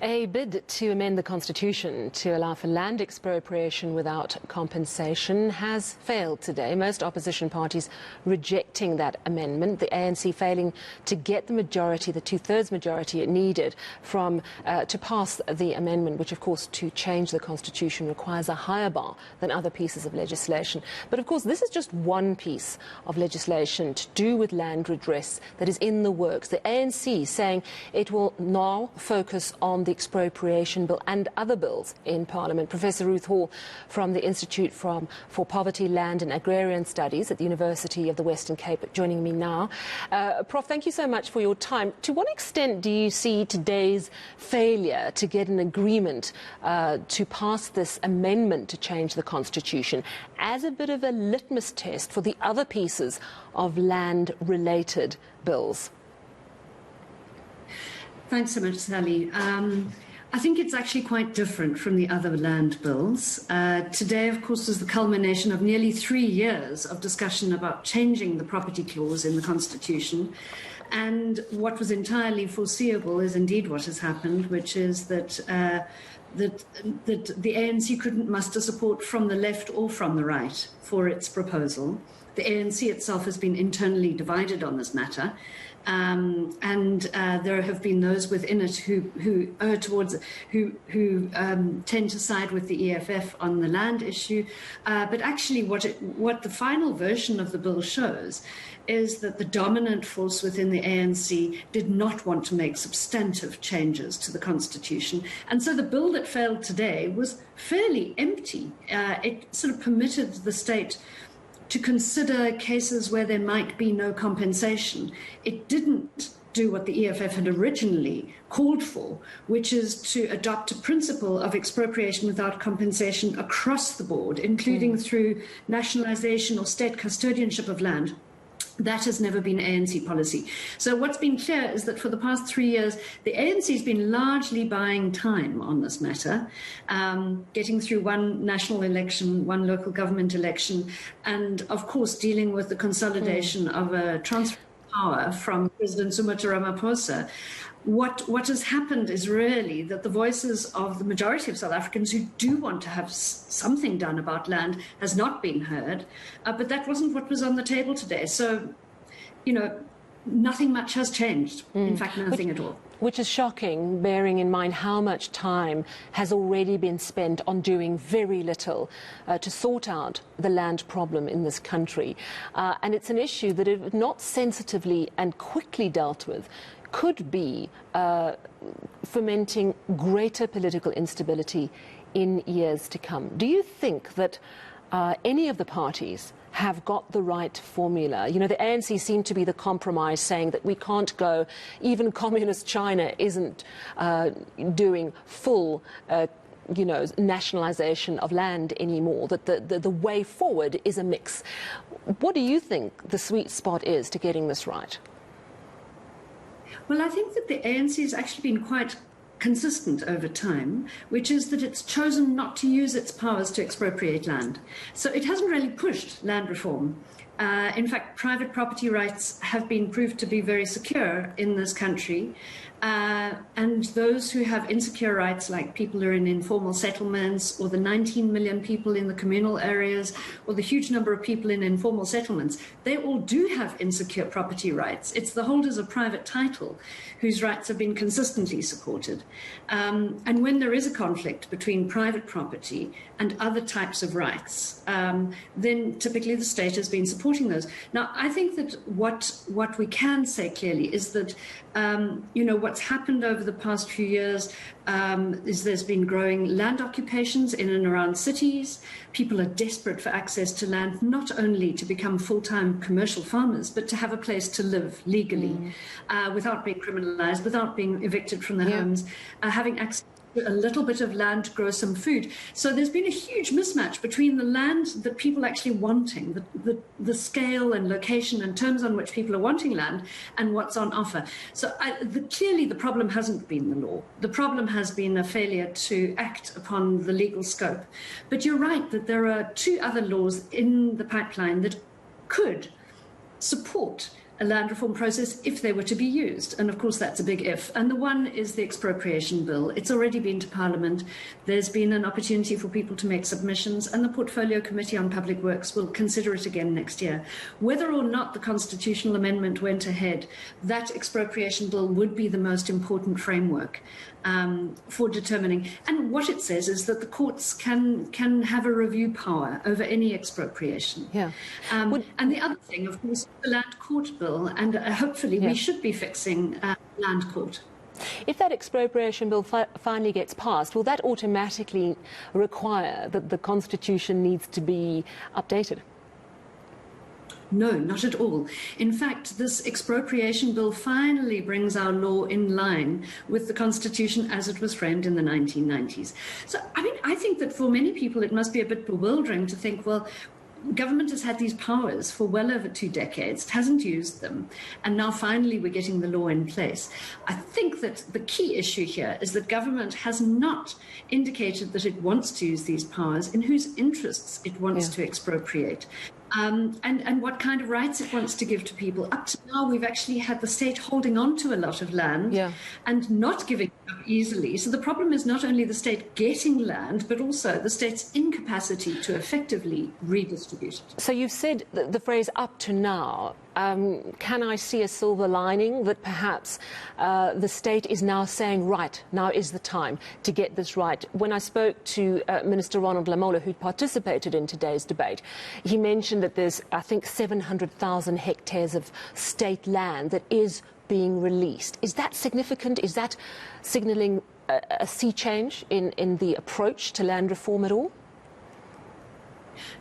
A bid to amend the Constitution to allow for land expropriation without compensation has failed today. Most opposition parties rejecting that amendment, the ANC failing to get the majority, the two-thirds majority it needed to pass the amendment, which of course to change the Constitution requires a higher bar than other pieces of legislation. But of course this is just one piece of legislation to do with land redress that is in the works. The ANC saying it will now focus on the expropriation bill and other bills in Parliament. Professor Ruth Hall from the Institute for Poverty, Land and Agrarian Studies at the University of the Western Cape joining me now. Prof, thank you so much for your time. To what extent do you see today's failure to get an agreement to pass this amendment to change the Constitution as a bit of a litmus test for the other pieces of land-related bills? Thanks so much, Sally. I think it's actually quite different from the other land bills. Today, of course, is the culmination of nearly 3 years of discussion about changing the property clause in the Constitution. And what was entirely foreseeable is indeed what has happened, which is that the ANC couldn't muster support from the left or from the right for its proposal. The ANC itself has been internally divided on this matter. And there have been those within it who tend to side with the EFF on the land issue. But actually what the final version of the bill shows is that the dominant force within the ANC did not want to make substantive changes to the Constitution. And so the bill that failed today was fairly empty. It sort of permitted the state to consider cases where there might be no compensation. It didn't do what the EFF had originally called for, which is to adopt a principle of expropriation without compensation across the board, including through nationalization or state custodianship of land. That has never been ANC policy. So what's been clear is that for the past 3 years, the ANC has been largely buying time on this matter, getting through one national election, one local government election, and of course dealing with the consolidation of a transfer of power from President Sumatura Ramaphosa. What has happened is really that the voices of the majority of South Africans who do want to have something done about land has not been heard, but that wasn't what was on the table today. So, nothing much has changed. In fact, nothing at all. Which is shocking, bearing in mind how much time has already been spent on doing very little to sort out the land problem in this country. And it's an issue that, if not sensitively and quickly dealt with, could be fomenting greater political instability in years to come. Do you think that any of the parties have got the right formula? You know, the ANC seemed to be the compromise, saying that we can't go, even communist China isn't doing full nationalization of land anymore, that the way forward is a mix. What do you think the sweet spot is to getting this right? Well, I think that the ANC has actually been quite consistent over time, which is that it's chosen not to use its powers to expropriate land. So it hasn't really pushed land reform. In fact, private property rights have been proved to be very secure in this country. And those who have insecure rights, like people who are in informal settlements, or the 19 million people in the communal areas, or the huge number of people in informal settlements, they all do have insecure property rights. It's the holders of private title whose rights have been consistently supported. And when there is a conflict between private property and other types of rights, then typically the state has been supporting those. Now, I think that what we can say clearly is that, what's happened over the past few years is there's been growing land occupations in and around cities. People are desperate for access to land, not only to become full-time commercial farmers, but to have a place to live legally without being criminalized, without being evicted from their homes, having access a little bit of land to grow some food. So there's been a huge mismatch between the land that people actually wanting, the scale and location and terms on which people are wanting land, and what's on offer. So clearly the problem hasn't been the law. The problem has been a failure to act upon the legal scope. But you're right that there are 2 other laws in the pipeline that could support a land reform process if they were to be used. And of course, that's a big if. And the one is the expropriation bill. It's already been to Parliament. There's been an opportunity for people to make submissions, and the Portfolio Committee on Public Works will consider it again next year. Whether or not the constitutional amendment went ahead, that expropriation bill would be the most important framework for determining. And what it says is that the courts can have a review power over any expropriation. Yeah. And the other thing, of course, the Land Court Bill, and hopefully we should be fixing Land Court. If that expropriation bill finally gets passed, will that automatically require that the Constitution needs to be updated? No, not at all. In fact, this expropriation bill finally brings our law in line with the Constitution as it was framed in the 1990s. So, I mean, I think that for many people it must be a bit bewildering to think, well, government has had these powers for well over 2 decades, it hasn't used them, and now finally we're getting the law in place. I think that the key issue here is that government has not indicated that it wants to use these powers, in whose interests it wants to expropriate. And what kind of rights it wants to give to people. Up to now, we've actually had the state holding on to a lot of land and not giving it up easily. So the problem is not only the state getting land, but also the state's incapacity to effectively redistribute it. So you've said the phrase up to now. Can I see a silver lining that perhaps the state is now saying, right, now is the time to get this right? When I spoke to Minister Ronald Lamola, who participated in today's debate, he mentioned that there's, I think, 700,000 hectares of state land that is being released. Is that significant? Is that signalling a sea change in the approach to land reform at all?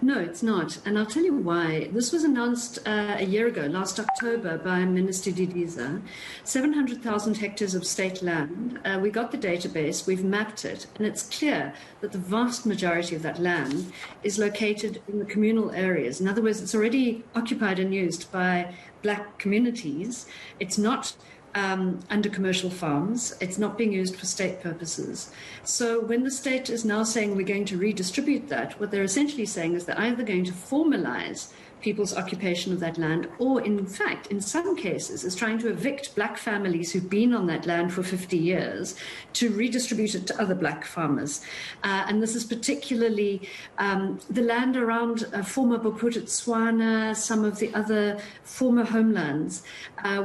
No, it's not. And I'll tell you why. This was announced a year ago, last October, by Minister Didiza. 700,000 hectares of state land. We got the database, we've mapped it, and it's clear that the vast majority of that land is located in the communal areas. In other words, it's already occupied and used by black communities. It's not under commercial farms. It's not being used for state purposes. So when the state is now saying we're going to redistribute that, what they're essentially saying is they're either going to formalize people's occupation of that land, or in fact, in some cases, is trying to evict black families who've been on that land for 50 years to redistribute it to other black farmers. And this is particularly the land around former Bophuthatswana, some of the other former homelands,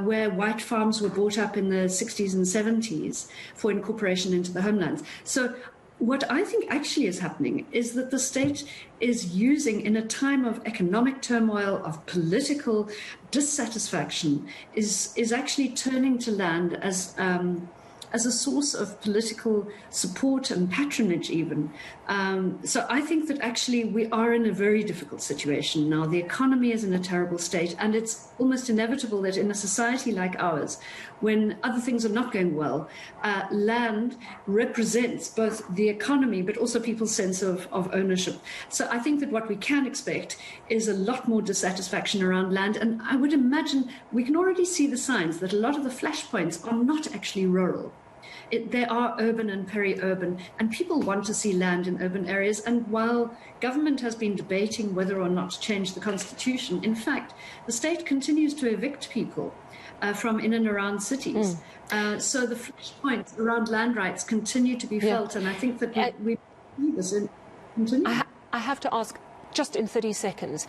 where white farms were bought up in the 60s and 70s for incorporation into the homelands. So what I think actually is happening is that the state is using, in a time of economic turmoil, of political dissatisfaction, is actually turning to land as a source of political support and patronage even. So I think that actually we are in a very difficult situation now. The economy is in a terrible state, and it's almost inevitable that in a society like ours, when other things are not going well, land represents both the economy but also people's sense of ownership. So I think that what we can expect is a lot more dissatisfaction around land, and I would imagine we can already see the signs that a lot of the flashpoints are not actually rural. They are urban and peri-urban, and people want to see land in urban areas. And while government has been debating whether or not to change the constitution, in fact, the state continues to evict people from in and around cities. So the flashpoints around land rights continue to be felt, and I think that we see this continue. I have to ask, just in 30 seconds,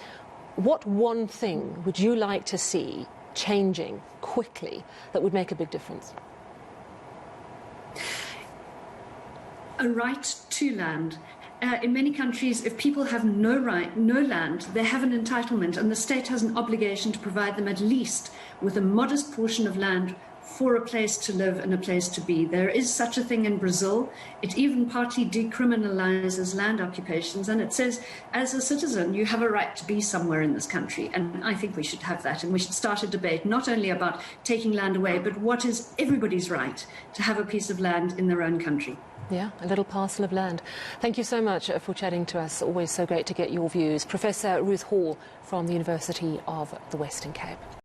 what one thing would you like to see changing quickly that would make a big difference? A right to land. In many countries, if people have no land, they have an entitlement, and the state has an obligation to provide them at least with a modest portion of land for a place to live and a place to be. There is such a thing in Brazil. It even partly decriminalizes land occupations, and it says, as a citizen, you have a right to be somewhere in this country. And I think we should have that, and we should start a debate not only about taking land away, but what is everybody's right to have a piece of land in their own country. Yeah, a little parcel of land. Thank you so much for chatting to us. Always so great to get your views. Professor Ruth Hall from the University of the Western Cape.